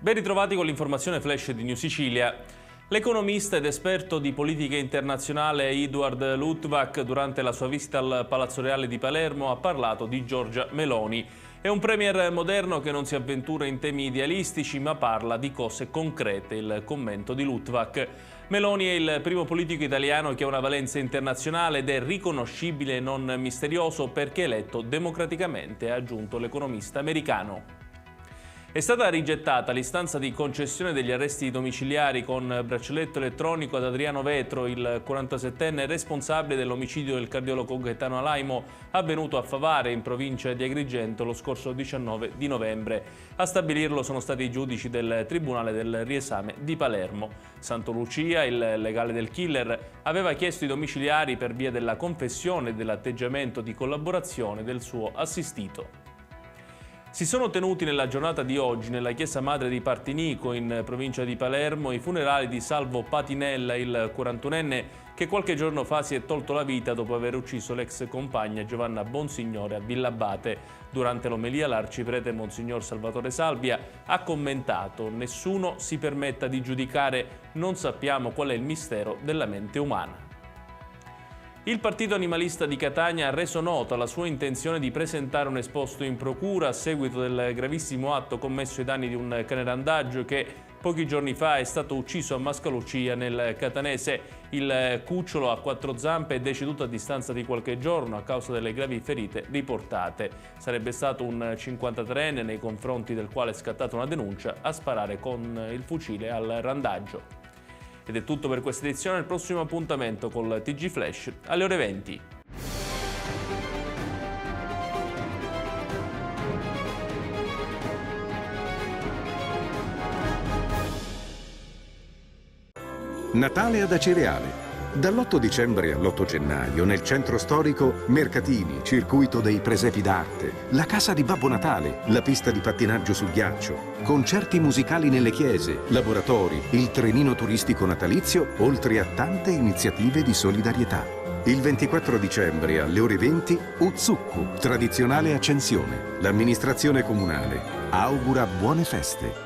Ben ritrovati con l'informazione flash di New Sicilia. L'economista ed esperto di politica internazionale Eduard Luttwak, durante la sua visita al Palazzo Reale di Palermo, ha parlato di Giorgia Meloni. È un premier moderno che non si avventura in temi idealistici, ma parla di cose concrete, il commento di Luttwak. Meloni è il primo politico italiano che ha una valenza internazionale ed è riconoscibile e non misterioso perché eletto democraticamente, ha aggiunto l'economista americano. È stata rigettata l'istanza di concessione degli arresti domiciliari con braccialetto elettronico ad Adriano Vetro, il 47enne responsabile dell'omicidio del cardiologo Gaetano Alaimo, avvenuto a Favare, in provincia di Agrigento, lo scorso 19 di novembre. A stabilirlo sono stati i giudici del Tribunale del Riesame di Palermo. Santolucia, il legale del killer, aveva chiesto i domiciliari per via della confessione e dell'atteggiamento di collaborazione del suo assistito. Si sono tenuti nella giornata di oggi nella chiesa madre di Partinico, in provincia di Palermo, i funerali di Salvo Patinella, il 41enne che qualche giorno fa si è tolto la vita dopo aver ucciso l'ex compagna Giovanna Bonsignore a Villabate. Durante l'omelia l'arciprete Monsignor Salvatore Salvia ha commentato: «Nessuno si permetta di giudicare, non sappiamo qual è il mistero della mente umana». Il partito animalista di Catania ha reso nota la sua intenzione di presentare un esposto in procura a seguito del gravissimo atto commesso ai danni di un cane randagio che pochi giorni fa è stato ucciso a Mascalucia nel Catanese. Il cucciolo a 4 zampe è deceduto a distanza di qualche giorno a causa delle gravi ferite riportate. Sarebbe stato un 53enne nei confronti del quale è scattata una denuncia a sparare con il fucile al randaggio. Ed è tutto per questa edizione, il prossimo appuntamento col TG Flash alle ore 20. Natale ad Acireale. Dall'8 dicembre all'8 gennaio, nel centro storico, mercatini, circuito dei presepi d'arte, la casa di Babbo Natale, la pista di pattinaggio su ghiaccio, concerti musicali nelle chiese, laboratori, il trenino turistico natalizio, oltre a tante iniziative di solidarietà. Il 24 dicembre alle ore 20, Uzzukku, tradizionale accensione. L'amministrazione comunale augura buone feste.